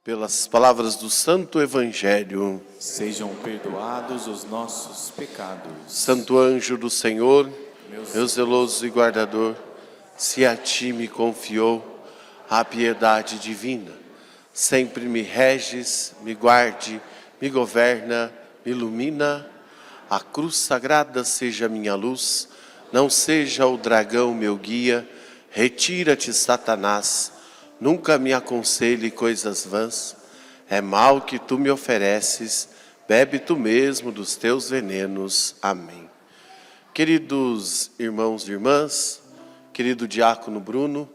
pelas palavras do Santo Evangelho. Sejam perdoados os nossos pecados. Santo anjo do Senhor, meu zeloso e guardador, se a ti me confiou a piedade divina, sempre me reges, me guarde, me governa, me ilumina. A cruz sagrada seja minha luz, não seja o dragão meu guia. Retira-te, Satanás, nunca me aconselhe coisas vãs. É mal que tu me ofereces, bebe tu mesmo dos teus venenos. Amém. Queridos irmãos e irmãs, querido diácono Bruno,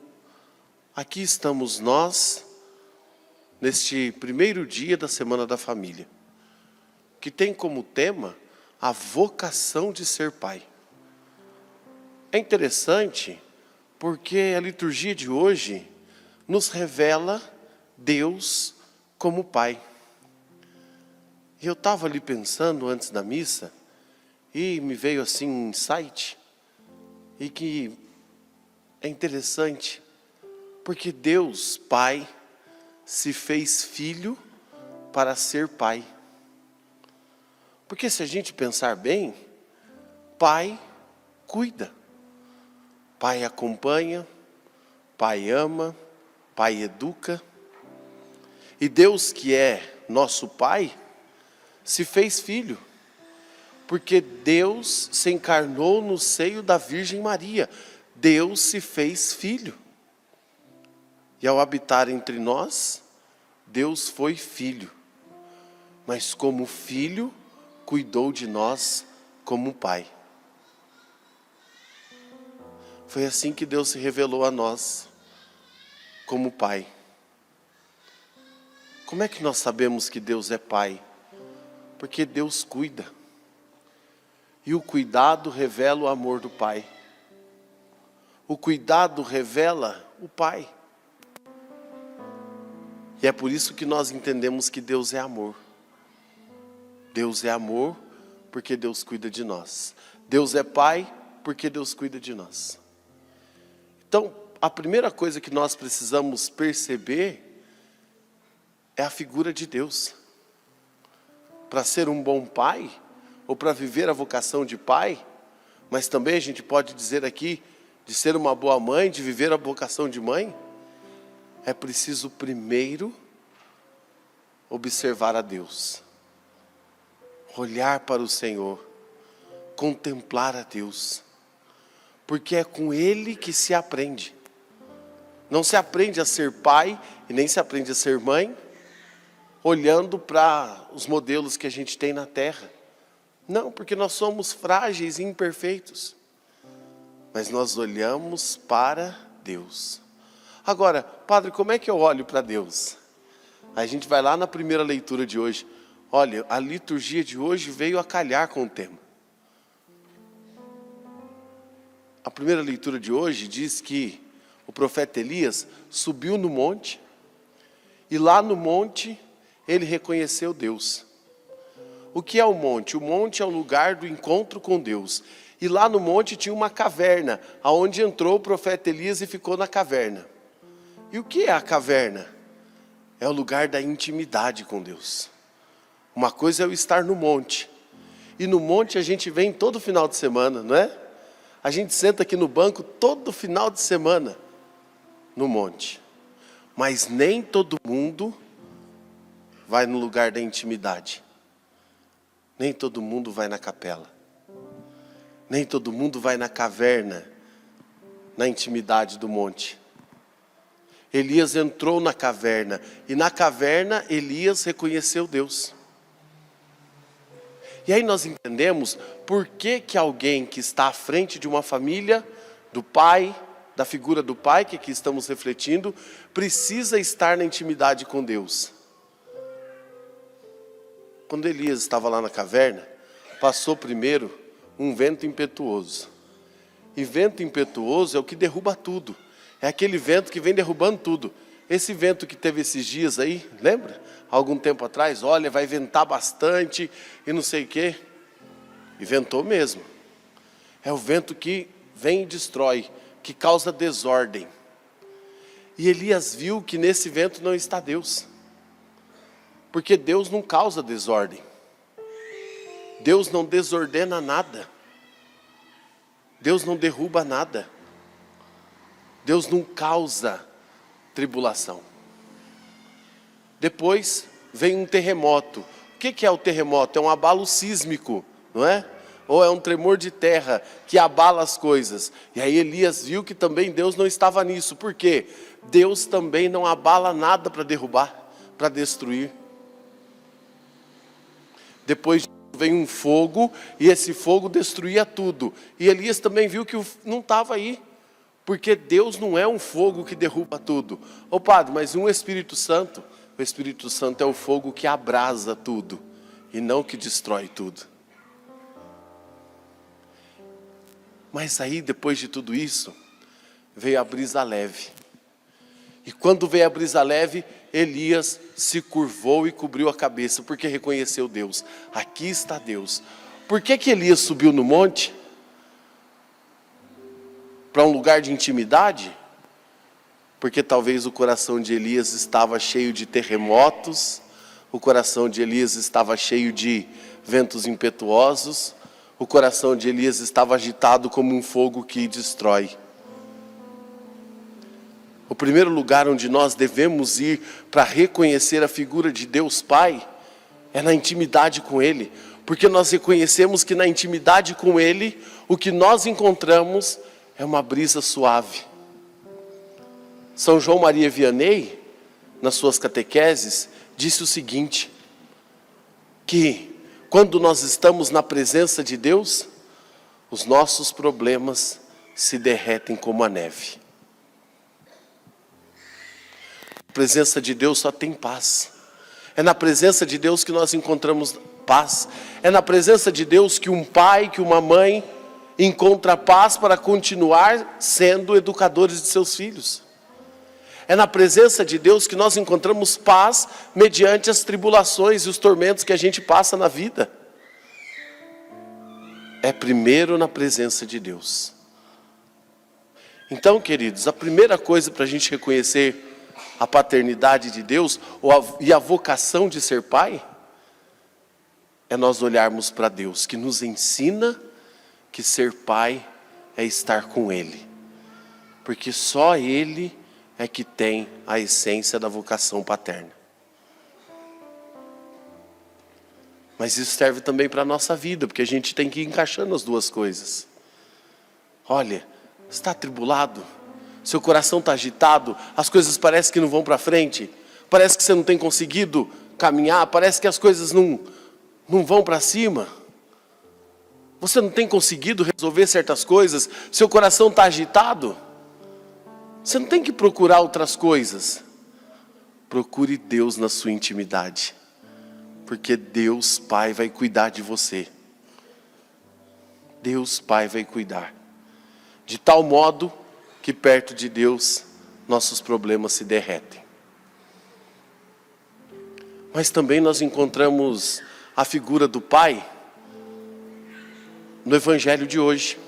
aqui estamos nós, neste primeiro dia da Semana da Família, que tem como tema a vocação de ser pai. É interessante porque a liturgia de hoje nos revela Deus como Pai. E eu estava ali pensando antes da missa, e me veio assim um insight, e que é interessante, porque Deus, Pai, se fez filho para ser Pai. Porque se a gente pensar bem, Pai cuida, Pai acompanha, Pai ama, Pai educa. E Deus, que é nosso Pai, se fez filho, porque Deus se encarnou no seio da Virgem Maria. Deus se fez filho. E ao habitar entre nós, Deus foi filho. Mas como filho, cuidou de nós como Pai. Foi assim que Deus se revelou a nós, como Pai. Como é que nós sabemos que Deus é Pai? Porque Deus cuida. E o cuidado revela o amor do Pai. O cuidado revela o Pai. E é por isso que nós entendemos que Deus é amor. Deus é amor porque Deus cuida de nós. Deus é Pai porque Deus cuida de nós. Então, a primeira coisa que nós precisamos perceber é a figura de Deus. Para ser um bom pai, ou para viver a vocação de pai, mas também a gente pode dizer aqui, de ser uma boa mãe, de viver a vocação de mãe, é preciso primeiro observar a Deus. Olhar para o Senhor, contemplar a Deus, porque é com Ele que se aprende. Não se aprende a ser pai e nem se aprende a ser mãe olhando para os modelos que a gente tem na terra. Não, porque nós somos frágeis e imperfeitos. Mas nós olhamos para Deus. Agora, padre, como é que eu olho para Deus? A gente vai lá na primeira leitura de hoje. Olha, a liturgia de hoje veio a calhar com o tema. A primeira leitura de hoje diz que o profeta Elias subiu no monte, e lá no monte ele reconheceu Deus. O que é o monte? O monte é o lugar do encontro com Deus. E lá no monte tinha uma caverna, aonde entrou o profeta Elias e ficou na caverna. E o que é a caverna? É o lugar da intimidade com Deus. Uma coisa é eu estar no monte. E no monte a gente vem todo final de semana, não é? A gente senta aqui no banco todo final de semana no monte. Mas nem todo mundo vai no lugar da intimidade. Nem todo mundo vai na capela. Nem todo mundo vai na caverna, na intimidade do monte. Elias entrou na caverna, e na caverna Elias reconheceu Deus. E aí nós entendemos por que alguém que está à frente de uma família, do pai, da figura do pai, que aqui estamos refletindo, precisa estar na intimidade com Deus. Quando Elias estava lá na caverna, passou primeiro um vento impetuoso. E vento impetuoso é o que derruba tudo. É aquele vento que vem derrubando tudo. Esse vento que teve esses dias aí, lembra? Há algum tempo atrás, olha, vai ventar bastante e não sei o quê. E ventou mesmo. É o vento que vem e destrói, que causa desordem. E Elias viu que nesse vento não está Deus. Porque Deus não causa desordem. Deus não desordena nada. Deus não derruba nada. Deus não causa tribulação. Depois vem um terremoto. O que é o terremoto? É um abalo sísmico, não é? Ou é um tremor de terra que abala as coisas. E aí Elias viu que também Deus não estava nisso. Por quê? Deus também não abala nada para derrubar, para destruir. Depois vem um fogo, e esse fogo destruía tudo. E Elias também viu que não estava aí. Porque Deus não é um fogo que derruba tudo. Ô padre, mas um Espírito Santo? O Espírito Santo é o fogo que abrasa tudo, e não que destrói tudo. Mas aí, depois de tudo isso, veio a brisa leve. E quando veio a brisa leve, Elias se curvou e cobriu a cabeça, porque reconheceu Deus. Aqui está Deus. Por que Elias subiu no monte? Para um lugar de intimidade? Porque talvez o coração de Elias estava cheio de terremotos, o coração de Elias estava cheio de ventos impetuosos, o coração de Elias estava agitado como um fogo que destrói. O primeiro lugar onde nós devemos ir para reconhecer a figura de Deus Pai é na intimidade com Ele, porque nós reconhecemos que na intimidade com Ele, o que nós encontramos é uma brisa suave. São João Maria Vianney, nas suas catequeses, disse o seguinte, que quando nós estamos na presença de Deus, os nossos problemas se derretem como a neve. A presença de Deus só tem paz. É na presença de Deus que nós encontramos paz. É na presença de Deus que um pai, que uma mãe encontra paz para continuar sendo educadores de seus filhos. É na presença de Deus que nós encontramos paz mediante as tribulações e os tormentos que a gente passa na vida. É primeiro na presença de Deus. Então, queridos, a primeira coisa para a gente reconhecer a paternidade de Deus e a vocação de ser pai, é nós olharmos para Deus, que nos ensina que ser pai é estar com Ele. Porque só Ele é que tem a essência da vocação paterna. Mas isso serve também para a nossa vida, porque a gente tem que ir encaixando as duas coisas. Olha, está atribulado? Seu coração está agitado? As coisas parecem que não vão para frente? Parece que você não tem conseguido caminhar? Parece que as coisas não vão para cima? Você não tem conseguido resolver certas coisas? Seu coração está agitado? Você não tem que procurar outras coisas. Procure Deus na sua intimidade. Porque Deus Pai vai cuidar de você. Deus Pai vai cuidar. De tal modo que perto de Deus nossos problemas se derretem. Mas também nós encontramos a figura do Pai no Evangelho de hoje.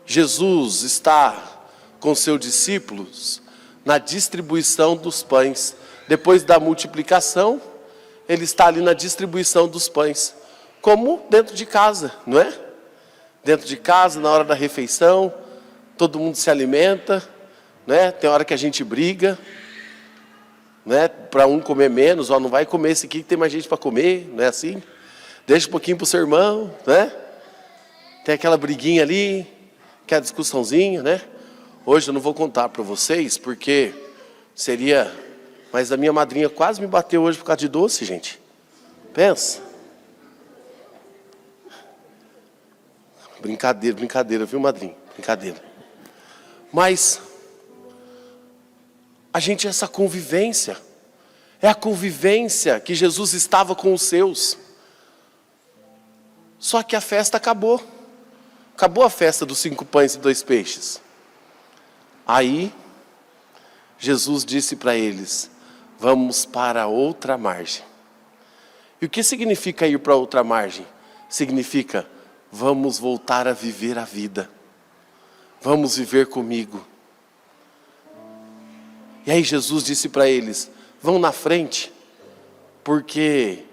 Jesus está com seus discípulos na distribuição dos pães. Depois da multiplicação, ele está ali na distribuição dos pães, como dentro de casa, não é? Dentro de casa, na hora da refeição, todo mundo se alimenta, né? Tem hora que a gente briga, né? Para um comer menos, não vai comer esse aqui que tem mais gente para comer, não é assim? Deixa um pouquinho para o seu irmão, né? Tem aquela briguinha ali, aquela discussãozinha, né? Hoje eu não vou contar para vocês, porque seria... Mas a minha madrinha quase me bateu hoje por causa de doce, gente. Pensa. Brincadeira, viu, madrinha? Brincadeira. Mas a gente, essa convivência, é a convivência que Jesus estava com os seus. Só que a festa acabou. Acabou a festa dos 5 pães e 2 peixes. Aí, Jesus disse para eles, vamos para outra margem. E o que significa ir para outra margem? Significa, vamos voltar a viver a vida. Vamos viver comigo. E aí Jesus disse para eles, vão na frente, porque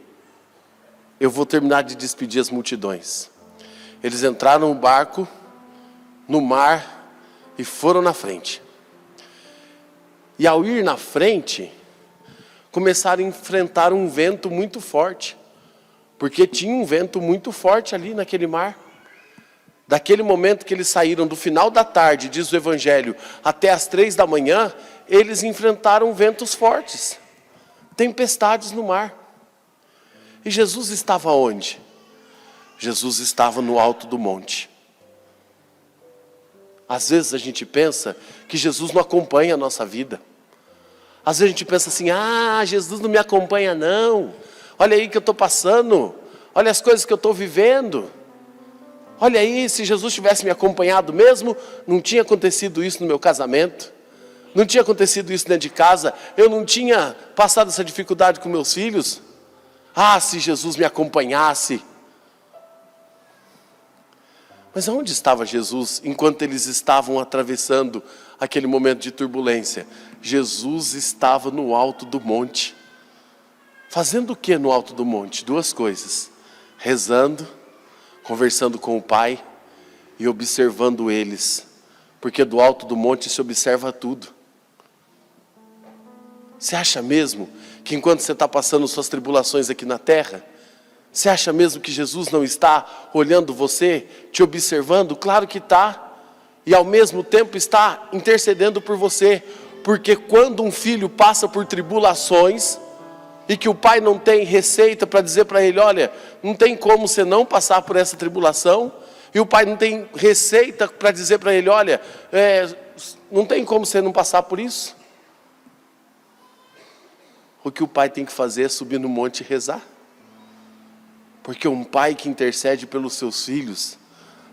eu vou terminar de despedir as multidões. Eles entraram no barco, no mar, e foram na frente. E ao ir na frente, começaram a enfrentar um vento muito forte, porque tinha um vento muito forte ali naquele mar. Daquele momento que eles saíram do final da tarde, diz o Evangelho, até as 3 da manhã, eles enfrentaram ventos fortes, tempestades no mar. E Jesus estava onde? Jesus estava no alto do monte. Às vezes a gente pensa que Jesus não acompanha a nossa vida. Às vezes a gente pensa assim, Jesus não me acompanha não. Olha aí que eu estou passando. Olha as coisas que eu estou vivendo. Olha aí, se Jesus tivesse me acompanhado mesmo, não tinha acontecido isso no meu casamento. Não tinha acontecido isso dentro de casa. Eu não tinha passado essa dificuldade com meus filhos. Se Jesus me acompanhasse. Mas aonde estava Jesus enquanto eles estavam atravessando aquele momento de turbulência? Jesus estava no alto do monte. Fazendo o que no alto do monte? 2 coisas. Rezando, conversando com o Pai e observando eles. Porque do alto do monte se observa tudo. Você acha mesmo que enquanto você está passando suas tribulações aqui na terra, você acha mesmo que Jesus não está olhando você, te observando? Claro que está. E ao mesmo tempo está intercedendo por você. Porque quando um filho passa por tribulações, e que o pai não tem receita para dizer para ele, olha, não tem como você não passar por essa tribulação, e o pai não tem receita para dizer para ele, olha, não tem como você não passar por isso. O que o pai tem que fazer é subir no monte e rezar. Porque um pai que intercede pelos seus filhos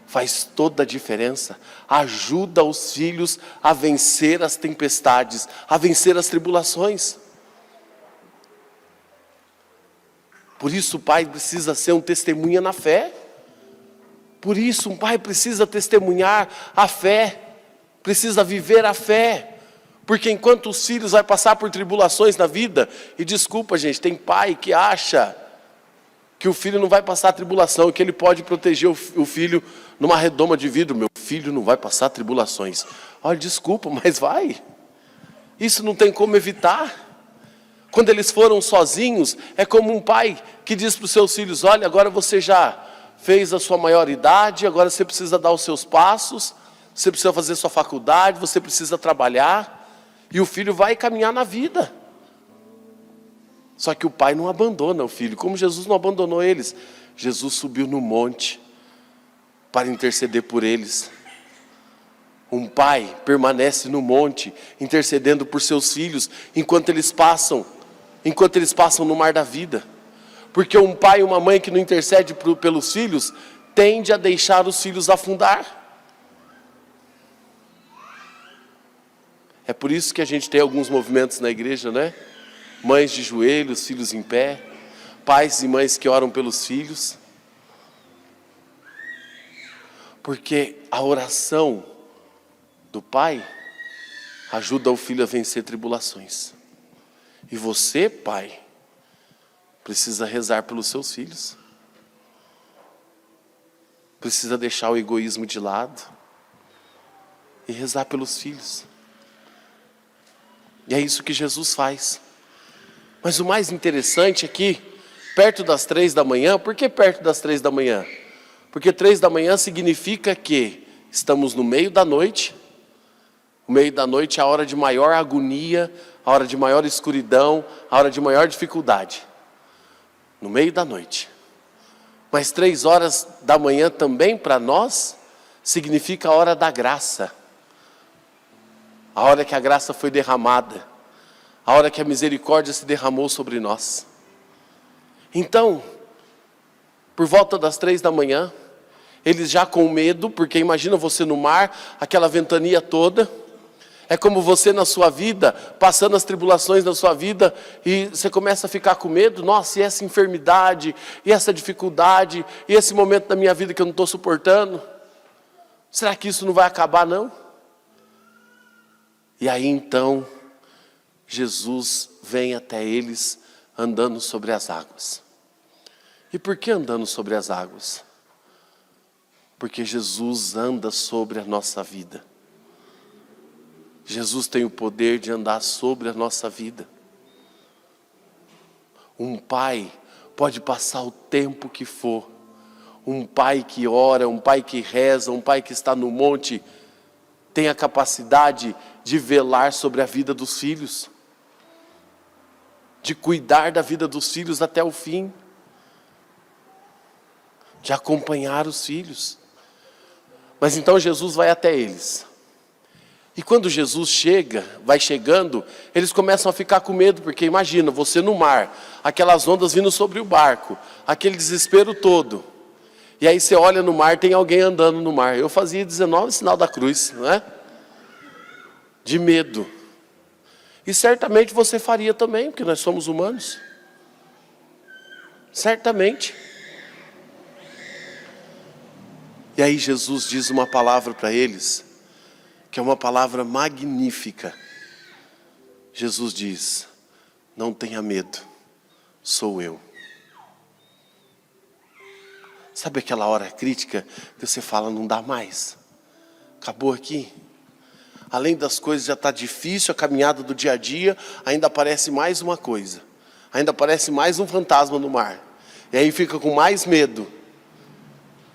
faz toda a diferença. Ajuda os filhos a vencer as tempestades, a vencer as tribulações. Por isso o pai precisa ser um testemunha na fé. Por isso um pai precisa testemunhar a fé. Precisa viver a fé. Porque enquanto os filhos vão passar por tribulações na vida, e desculpa gente, tem pai que acha que o filho não vai passar tribulação, que ele pode proteger o filho numa redoma de vidro. Meu filho não vai passar tribulações. Olha, desculpa, mas vai. Isso não tem como evitar. Quando eles foram sozinhos, é como um pai que diz para os seus filhos, olha, agora você já fez a sua maioridade, agora você precisa dar os seus passos, você precisa fazer sua faculdade, você precisa trabalhar, e o filho vai caminhar na vida. Só que o pai não abandona o filho, como Jesus não abandonou eles. Jesus subiu no monte para interceder por eles. Um pai permanece no monte, intercedendo por seus filhos, enquanto eles passam no mar da vida. Porque um pai e uma mãe que não intercede pelos filhos, tende a deixar os filhos afundar. É por isso que a gente tem alguns movimentos na igreja, né? Mães de joelhos, filhos em pé, pais e mães que oram pelos filhos. Porque a oração do pai ajuda o filho a vencer tribulações. E você, pai, precisa rezar pelos seus filhos. Precisa deixar o egoísmo de lado e rezar pelos filhos. E é isso que Jesus faz. Mas o mais interessante é que, perto das 3 da manhã, por que perto das 3 da manhã? Porque 3 da manhã significa que estamos no meio da noite. O meio da noite é a hora de maior agonia, a hora de maior escuridão, a hora de maior dificuldade. No meio da noite. Mas 3 horas da manhã também para nós significa a hora da graça. A hora que a graça foi derramada. A hora que a misericórdia se derramou sobre nós. Então, por volta das 3 da manhã, eles já com medo, porque imagina você no mar, aquela ventania toda. É como você na sua vida, passando as tribulações da sua vida, e você começa a ficar com medo. Nossa, e essa enfermidade, e essa dificuldade, e esse momento da minha vida que eu não estou suportando? Será que isso não vai acabar não? E aí então, Jesus vem até eles andando sobre as águas. E por que andando sobre as águas? Porque Jesus anda sobre a nossa vida. Jesus tem o poder de andar sobre a nossa vida. Um pai pode passar o tempo que for. Um pai que ora, um pai que reza, um pai que está no monte, tem a capacidade de velar sobre a vida dos filhos. De cuidar da vida dos filhos até o fim. De acompanhar os filhos. Mas então Jesus vai até eles. E quando Jesus vai chegando, eles começam a ficar com medo, porque imagina, você no mar, aquelas ondas vindo sobre o barco, aquele desespero todo. E aí você olha no mar, tem alguém andando no mar. Eu fazia 19 sinal da cruz, não é? De medo. E certamente você faria também, porque nós somos humanos. Certamente. E aí Jesus diz uma palavra para eles, que é uma palavra magnífica. Jesus diz: não tenha medo, sou eu. Sabe aquela hora crítica que você fala, não dá mais? Acabou aqui? Além das coisas já está difícil, a caminhada do dia a dia, ainda aparece mais uma coisa. Ainda aparece mais um fantasma no mar. E aí fica com mais medo.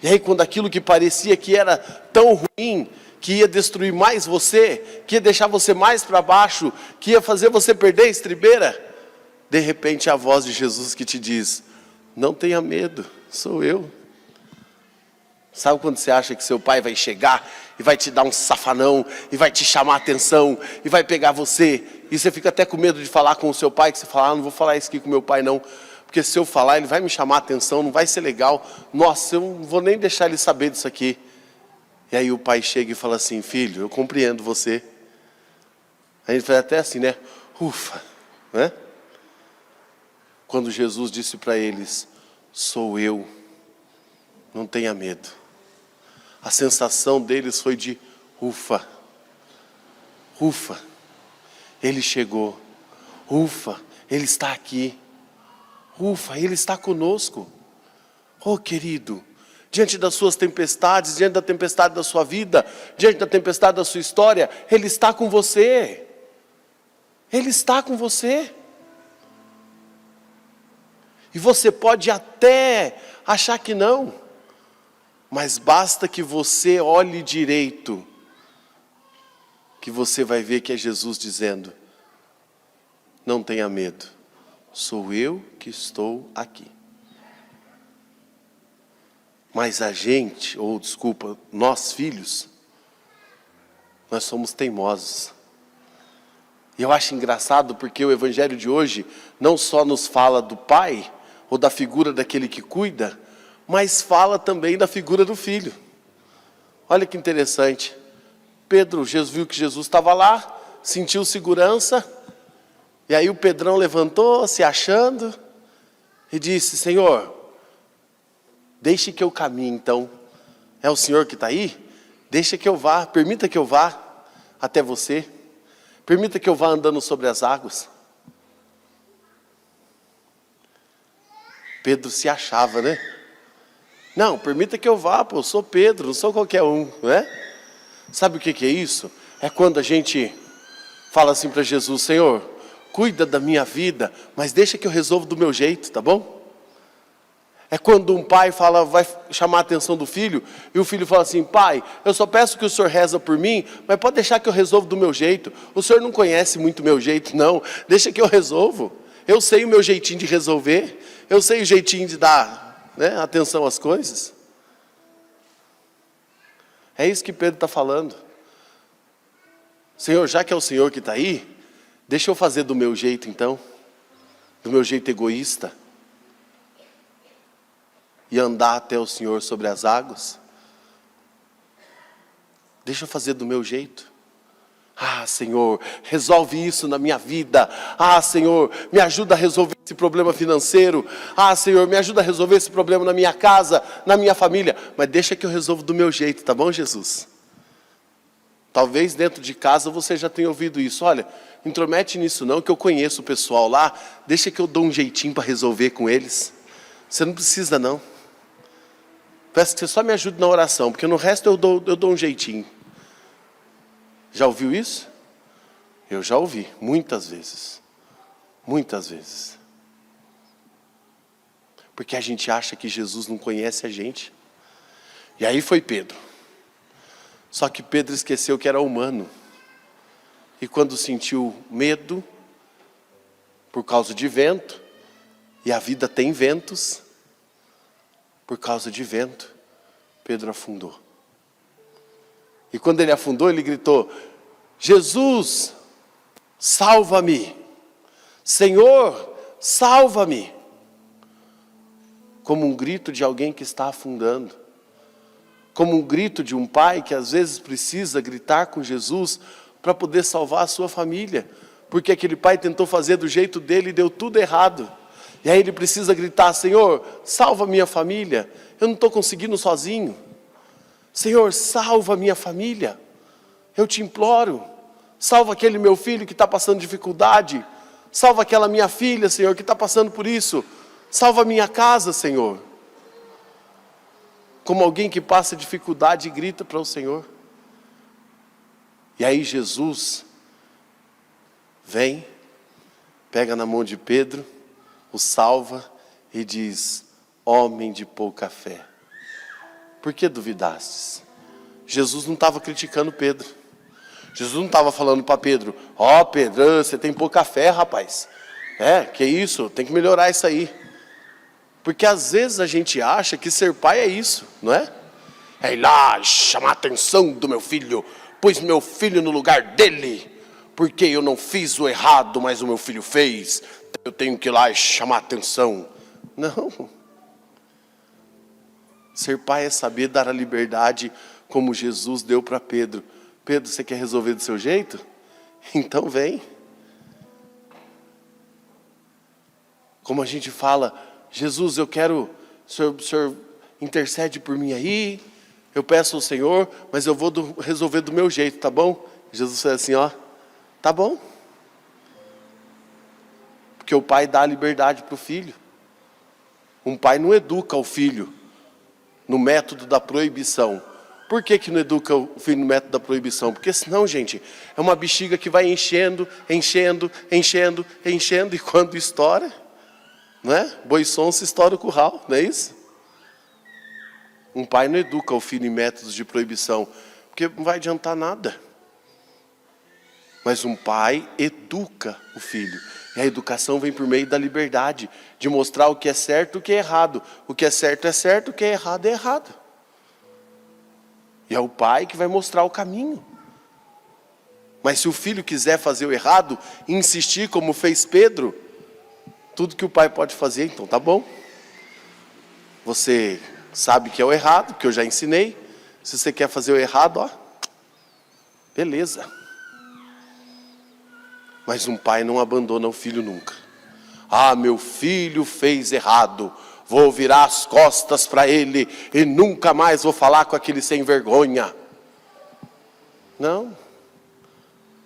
E aí quando aquilo que parecia que era tão ruim, que ia destruir mais você, que ia deixar você mais para baixo, que ia fazer você perder a estribeira, de repente a voz de Jesus que te diz: não tenha medo, sou eu. Sabe quando você acha que seu pai vai chegar e vai te dar um safanão, e vai te chamar a atenção, e vai pegar você, e você fica até com medo de falar com o seu pai, que você fala, não vou falar isso aqui com meu pai não, porque se eu falar ele vai me chamar a atenção, não vai ser legal, nossa, eu não vou nem deixar ele saber disso aqui. E aí o pai chega e fala assim: filho, eu compreendo você. Aí ele faz até assim, né? Ufa, né? Quando Jesus disse para eles: sou eu, não tenha medo. A sensação deles foi de ufa. Ufa, ele chegou. Ufa, ele está aqui. Ufa, ele está conosco. Oh, querido, diante das suas tempestades, diante da tempestade da sua vida, diante da tempestade da sua história, ele está com você. Ele está com você. E você pode até achar que não, mas basta que você olhe direito, que você vai ver que é Jesus dizendo: não tenha medo, sou eu que estou aqui. Mas a gente, nós filhos, nós somos teimosos. E eu acho engraçado porque o evangelho de hoje não só nos fala do pai, ou da figura daquele que cuida, mas fala também da figura do filho. Olha que interessante. Pedro, Jesus viu que Jesus estava lá, sentiu segurança, e aí o Pedrão levantou, se achando, e disse: Senhor, deixe que eu caminhe então. É o Senhor que está aí? Deixa que eu vá, permita que eu vá até você. Permita que eu vá andando sobre as águas. Pedro se achava, né? Não, permita que eu vá, eu sou Pedro, não sou qualquer um, não é? Sabe o que é isso? É quando a gente fala assim para Jesus: Senhor, cuida da minha vida, mas deixa que eu resolvo do meu jeito, tá bom? É quando um pai vai chamar a atenção do filho, e o filho fala assim: pai, eu só peço que o senhor reza por mim, mas pode deixar que eu resolvo do meu jeito. O senhor não conhece muito o meu jeito, não. Deixa que eu resolvo. Eu sei o meu jeitinho de resolver. Eu sei o jeitinho de dar, né, atenção às coisas. É isso que Pedro está falando. Senhor, já que é o Senhor que está aí, deixa eu fazer do meu jeito então. Do meu jeito egoísta. E andar até o Senhor sobre as águas. Deixa eu fazer do meu jeito. Ah, Senhor, resolve isso na minha vida. Ah, Senhor, me ajuda a resolver esse problema financeiro. Ah, Senhor, me ajuda a resolver esse problema na minha casa, na minha família. Mas deixa que eu resolvo do meu jeito, tá bom, Jesus? Talvez dentro de casa você já tenha ouvido isso. Olha, intromete nisso não, que eu conheço o pessoal lá, deixa que eu dou um jeitinho para resolver com eles. Você não precisa não. Peço que você só me ajude na oração, porque no resto eu dou um jeitinho. Já ouviu isso? Eu já ouvi, muitas vezes. Muitas vezes. Porque a gente acha que Jesus não conhece a gente. E aí foi Pedro. Só que Pedro esqueceu que era humano. E quando sentiu medo, por causa de vento, e a vida tem ventos, por causa de vento, Pedro afundou. E quando ele afundou, ele gritou: Jesus, salva-me! Senhor, salva-me! Como um grito de alguém que está afundando. Como um grito de um pai que às vezes precisa gritar com Jesus para poder salvar a sua família. Porque aquele pai tentou fazer do jeito dele e deu tudo errado. E aí ele precisa gritar: Senhor, salva minha família. Eu não estou conseguindo sozinho. Senhor, salva minha família. Eu te imploro. Salva aquele meu filho que está passando dificuldade. Salva aquela minha filha, Senhor, que está passando por isso. Salva a minha casa, Senhor. Como alguém que passa dificuldade e grita para o Senhor. E aí Jesus vem, pega na mão de Pedro, o salva e diz: homem de pouca fé, por que duvidastes? Jesus não estava criticando Pedro. Jesus não estava falando para Pedro: ó, Pedro, você tem pouca fé, rapaz. Que isso, tem que melhorar isso aí. Porque às vezes a gente acha que ser pai é isso, não é? É ir lá chamar a atenção do meu filho, pus meu filho no lugar dele, porque eu não fiz o errado, mas o meu filho fez, eu tenho que ir lá e chamar a atenção. Não. Ser pai é saber dar a liberdade como Jesus deu para Pedro. Pedro, você quer resolver do seu jeito? Então vem. Como a gente fala: Jesus, eu quero, o senhor intercede por mim aí, eu peço ao Senhor, mas eu vou resolver do meu jeito, tá bom? Jesus fala assim, ó, tá bom. Porque o pai dá a liberdade para o filho. Um pai não educa o filho no método da proibição. Por que não educa o filho no método da proibição? Porque senão, gente, é uma bexiga que vai enchendo, e quando estoura, não é? Boi sonso estoura o curral, não é isso? Um pai não educa o filho em métodos de proibição, porque não vai adiantar nada. Mas um pai educa o filho. E a educação vem por meio da liberdade, de mostrar o que é certo e o que é errado. O que é certo, o que é errado é errado. E é o pai que vai mostrar o caminho. Mas se o filho quiser fazer o errado, insistir como fez Pedro, tudo que o pai pode fazer, então tá bom. Você sabe que é o errado, que eu já ensinei. Se você quer fazer o errado, ó, beleza. Mas um pai não abandona o filho nunca. Ah, meu filho fez errado, vou virar as costas para ele e nunca mais vou falar com aquele sem vergonha. Não.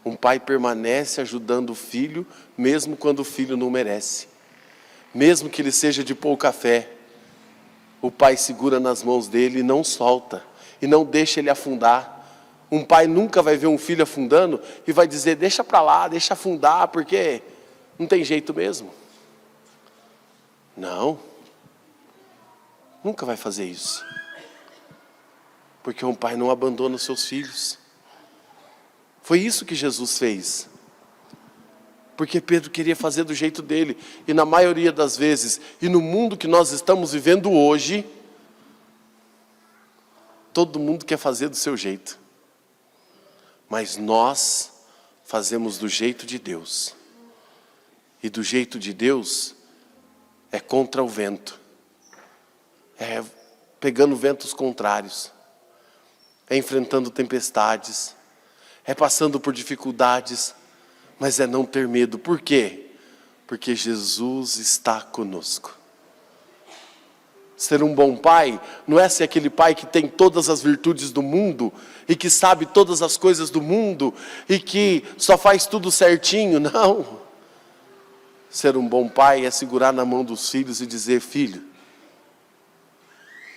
Um pai permanece ajudando o filho, mesmo quando o filho não merece. Mesmo que ele seja de pouca fé, o pai segura nas mãos dele e não solta, e não deixa ele afundar. Um pai nunca vai ver um filho afundando e vai dizer: deixa para lá, deixa afundar, porque não tem jeito mesmo. Não, nunca vai fazer isso. Porque um pai não abandona os seus filhos. Foi isso que Jesus fez. Porque Pedro queria fazer do jeito dele. E na maioria das vezes, e no mundo que nós estamos vivendo hoje, todo mundo quer fazer do seu jeito. Mas nós fazemos do jeito de Deus. E do jeito de Deus é contra o vento. É pegando ventos contrários. É enfrentando tempestades. É passando por dificuldades. Mas é não ter medo. Por quê? Porque Jesus está conosco. Ser um bom pai não é ser aquele pai que tem todas as virtudes do mundo e que sabe todas as coisas do mundo e que só faz tudo certinho, não. Ser um bom pai é segurar na mão dos filhos e dizer: filho,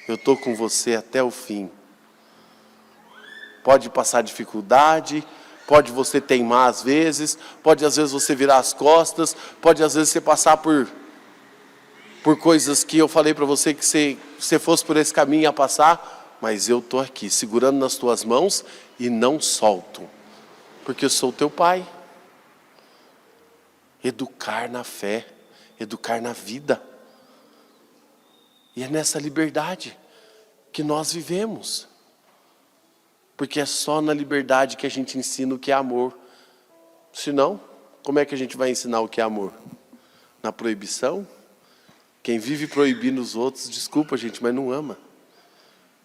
eu estou com você até o fim. Pode passar dificuldade, pode você teimar às vezes, pode às vezes você virar as costas, pode às vezes você passar por coisas que eu falei para você que se você fosse por esse caminho ia passar, mas eu estou aqui, segurando nas tuas mãos e não solto, porque eu sou teu pai. Educar na fé, educar na vida. E é nessa liberdade que nós vivemos. Porque é só na liberdade que a gente ensina o que é amor. Senão, como é que a gente vai ensinar o que é amor? Na proibição? Quem vive proibindo os outros, desculpa gente, mas não ama.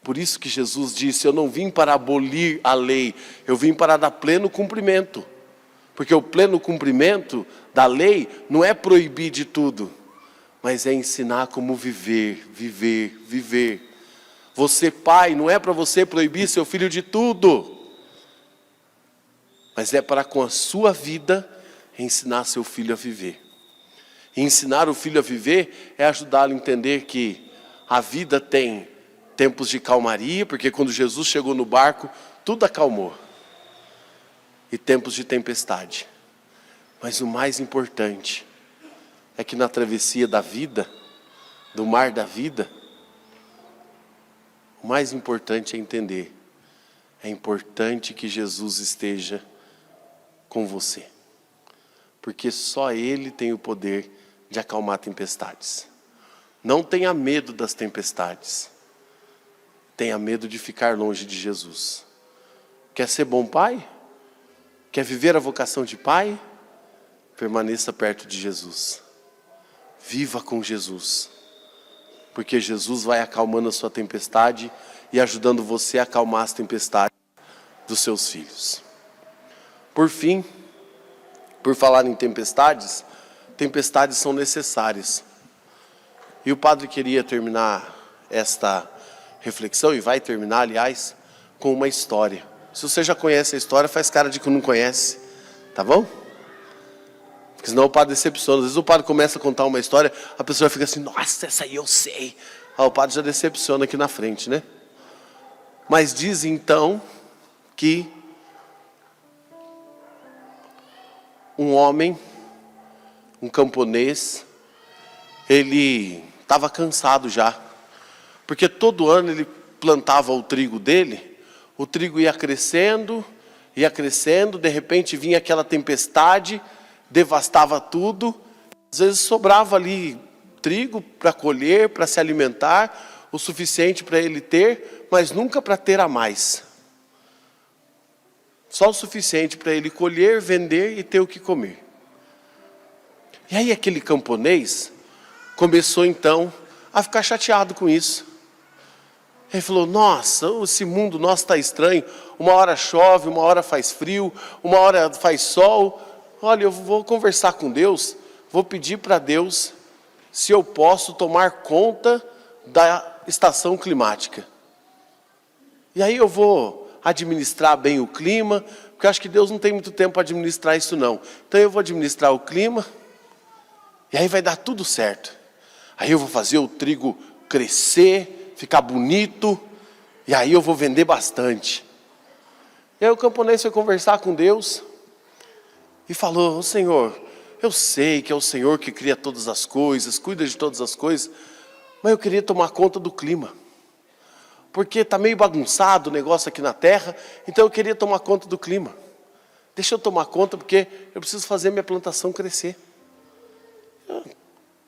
Por isso que Jesus disse: eu não vim para abolir a lei, eu vim para dar pleno cumprimento. Porque o pleno cumprimento da lei não é proibir de tudo, mas é ensinar como viver, viver, viver. Você, pai, não é para você proibir seu filho de tudo, mas é para, com a sua vida, ensinar seu filho a viver. E ensinar o filho a viver é ajudá-lo a entender que a vida tem tempos de calmaria, porque quando Jesus chegou no barco, tudo acalmou. E tempos de tempestade. Mas o mais importante é que na travessia da vida, do mar da vida, o mais importante é entender, é importante que Jesus esteja com você. Porque só Ele tem o poder de acalmar tempestades. Não tenha medo das tempestades. Tenha medo de ficar longe de Jesus. Quer ser bom pai? Quer viver a vocação de pai? Permaneça perto de Jesus. Viva com Jesus. Porque Jesus vai acalmando a sua tempestade e ajudando você a acalmar as tempestades dos seus filhos. Por fim, por falar em tempestades, tempestades são necessárias. E o padre queria terminar esta reflexão, e vai terminar, aliás, com uma história. Se você já conhece a história, faz cara de que não conhece, tá bom? Porque senão o padre decepciona. Às vezes o padre começa a contar uma história, a pessoa fica assim: nossa, essa aí eu sei. O padre já decepciona aqui na frente, né? Mas diz então que um homem, um camponês, ele estava cansado já, porque todo ano ele plantava o trigo dele, o trigo ia crescendo, de repente vinha aquela tempestade, devastava tudo, às vezes sobrava ali trigo para colher, para se alimentar, o suficiente para ele ter, mas nunca para ter a mais. Só o suficiente para ele colher, vender e ter o que comer. E aí aquele camponês começou então a ficar chateado com isso. Ele falou: nossa, esse mundo nosso está estranho, uma hora chove, uma hora faz frio, uma hora faz sol. Olha, eu vou conversar com Deus, vou pedir para Deus se eu posso tomar conta da estação climática. E aí eu vou administrar bem o clima, porque eu acho que Deus não tem muito tempo para administrar isso não. Então eu vou administrar o clima, e aí vai dar tudo certo. Aí eu vou fazer o trigo crescer, ficar bonito, e aí eu vou vender bastante. E aí o camponês foi conversar com Deus, e falou: ô Senhor, eu sei que é o Senhor que cria todas as coisas, cuida de todas as coisas, mas eu queria tomar conta do clima. Porque está meio bagunçado o negócio aqui na terra, então eu queria tomar conta do clima. Deixa eu tomar conta, porque eu preciso fazer minha plantação crescer.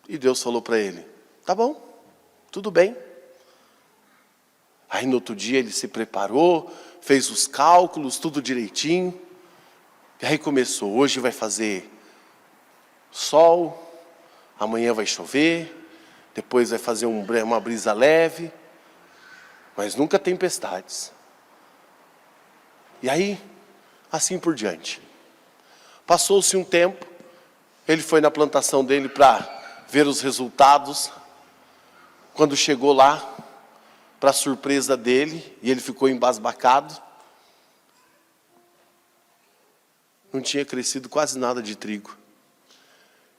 E Deus falou para ele: tá bom, tudo bem. Aí no outro dia ele se preparou, fez os cálculos, tudo direitinho. E aí começou: hoje vai fazer sol, amanhã vai chover, depois vai fazer uma brisa leve, mas nunca tempestades. E aí, assim por diante. Passou-se um tempo, ele foi na plantação dele para ver os resultados. Quando chegou lá, para surpresa dele, e ele ficou embasbacado, não tinha crescido quase nada de trigo.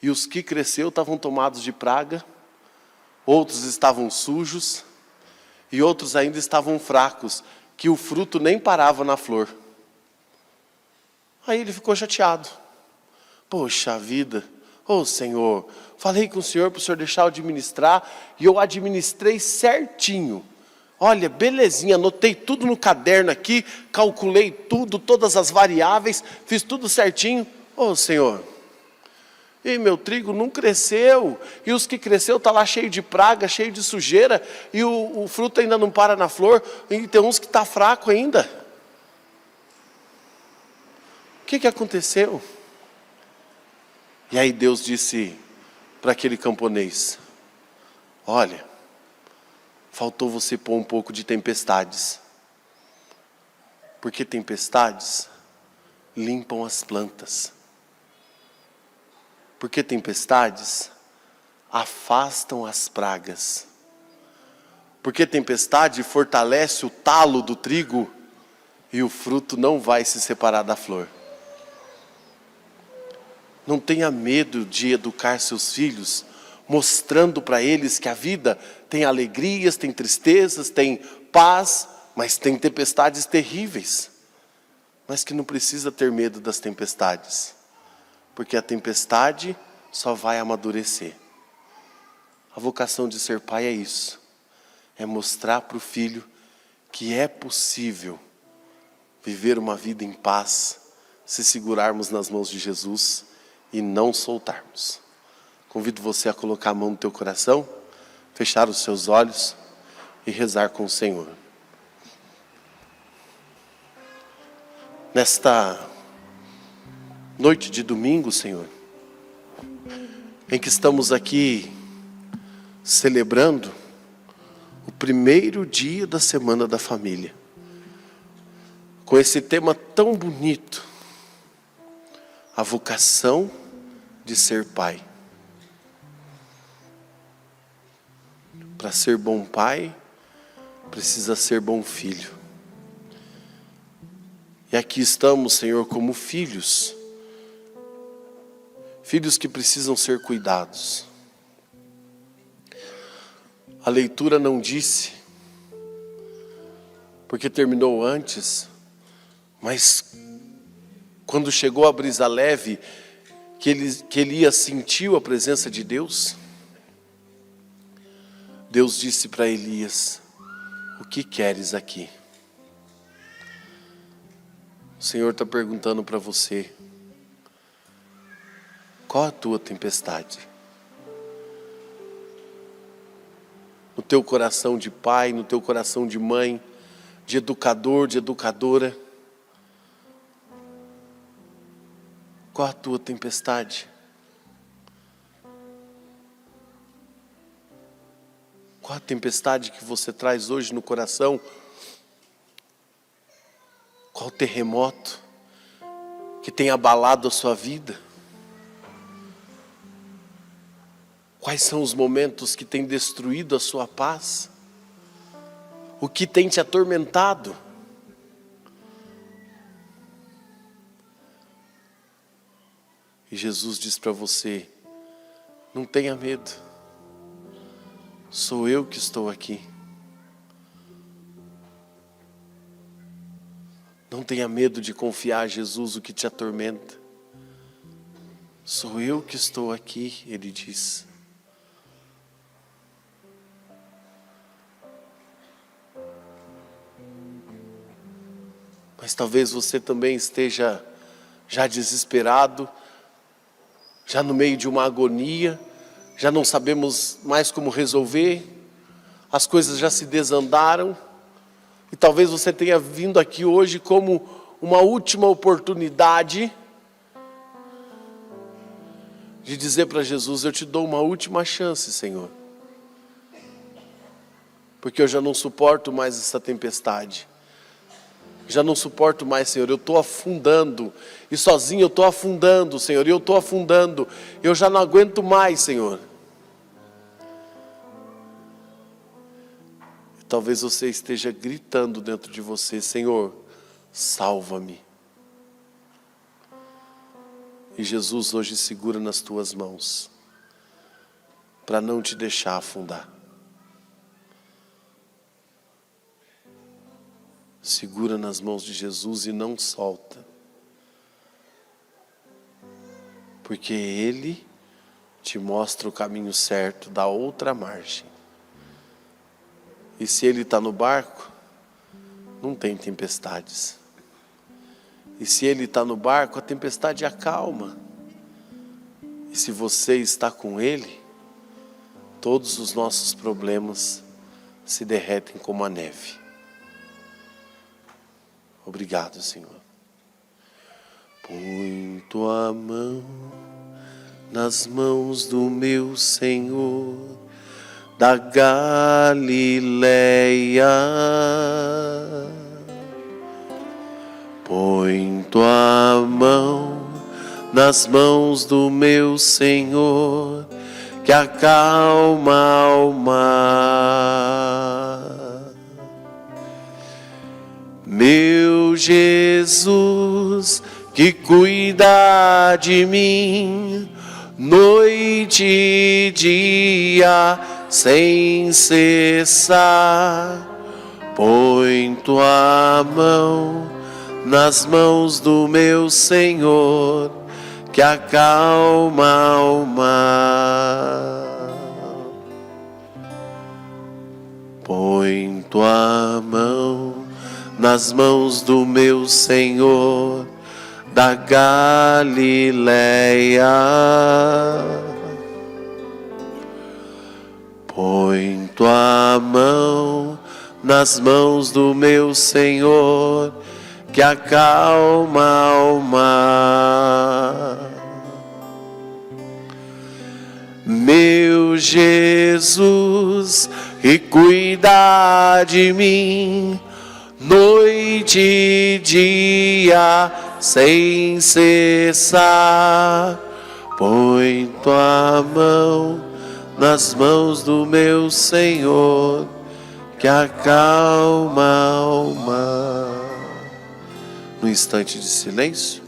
E os que cresceu estavam tomados de praga, outros estavam sujos, e outros ainda estavam fracos, que o fruto nem parava na flor. Aí ele ficou chateado. Poxa vida, Senhor, falei com o Senhor para o Senhor deixar eu administrar, e eu administrei certinho. Olha, belezinha, anotei tudo no caderno aqui, calculei tudo, todas as variáveis, fiz tudo certinho. Senhor, e meu trigo não cresceu, e os que cresceu está lá cheio de praga, cheio de sujeira, e o fruto ainda não para na flor, e tem uns que está fraco ainda. O que aconteceu? E aí Deus disse para aquele camponês: olha, faltou você pôr um pouco de tempestades, porque tempestades limpam as plantas. Porque tempestades afastam as pragas. Porque tempestade fortalece o talo do trigo e o fruto não vai se separar da flor. Não tenha medo de educar seus filhos, mostrando para eles que a vida tem alegrias, tem tristezas, tem paz, mas tem tempestades terríveis. Mas que não precisa ter medo das tempestades. Porque a tempestade só vai amadurecer. A vocação de ser pai é isso. É mostrar para o filho que é possível viver uma vida em paz, se segurarmos nas mãos de Jesus e não soltarmos. Convido você a colocar a mão no teu coração, fechar os seus olhos e rezar com o Senhor. Nesta noite de domingo, Senhor, em que estamos aqui celebrando o primeiro dia da Semana da Família, com esse tema tão bonito, a vocação de ser pai. Para ser bom pai, precisa ser bom filho. E aqui estamos, Senhor, como filhos. Filhos que precisam ser cuidados. A leitura não disse, porque terminou antes, mas quando chegou a brisa leve, que Elias sentiu a presença de Deus, Deus disse para Elias: o que queres aqui? O Senhor está perguntando para você: qual a tua tempestade? No teu coração de pai, no teu coração de mãe, de educador, de educadora. Qual a tua tempestade? Qual a tempestade que você traz hoje no coração? Qual o terremoto que tem abalado a sua vida? Quais são os momentos que têm destruído a sua paz? O que tem te atormentado? E Jesus diz para você: não tenha medo, sou eu que estou aqui. Não tenha medo de confiar a Jesus o que te atormenta. Sou eu que estou aqui, ele diz. Mas talvez você também esteja já desesperado, já no meio de uma agonia, já não sabemos mais como resolver, as coisas já se desandaram, e talvez você tenha vindo aqui hoje como uma última oportunidade de dizer para Jesus: eu te dou uma última chance, Senhor, porque eu já não suporto mais essa tempestade. Já não suporto mais, Senhor, eu estou afundando, e sozinho eu estou afundando, Senhor, eu estou afundando, eu já não aguento mais, Senhor. talvez você esteja gritando dentro de você: Senhor, salva-me. E Jesus hoje segura nas tuas mãos, para não te deixar afundar. Segura nas mãos de Jesus e não solta. Porque Ele te mostra o caminho certo da outra margem. E se Ele está no barco, não tem tempestades. E se Ele está no barco, a tempestade acalma. E se você está com Ele, todos os nossos problemas se derretem como a neve. Obrigado, Senhor. Põe tua mão nas mãos do meu Senhor da Galileia. Põe tua mão nas mãos do meu Senhor que acalma o mar. Meu Jesus, que cuida de mim, noite e dia, sem cessar. Põe tua mão nas mãos do meu Senhor, que acalma o mar. Põe tua mão nas mãos do meu Senhor da Galileia. Põe tua mão nas mãos do meu Senhor que acalma o mar. Meu Jesus, que cuida de mim, noite e dia, sem cessar. Põe tua mão nas mãos do meu Senhor, que acalma o mar. No instante de silêncio,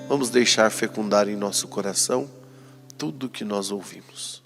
vamos deixar fecundar em nosso coração tudo que nós ouvimos.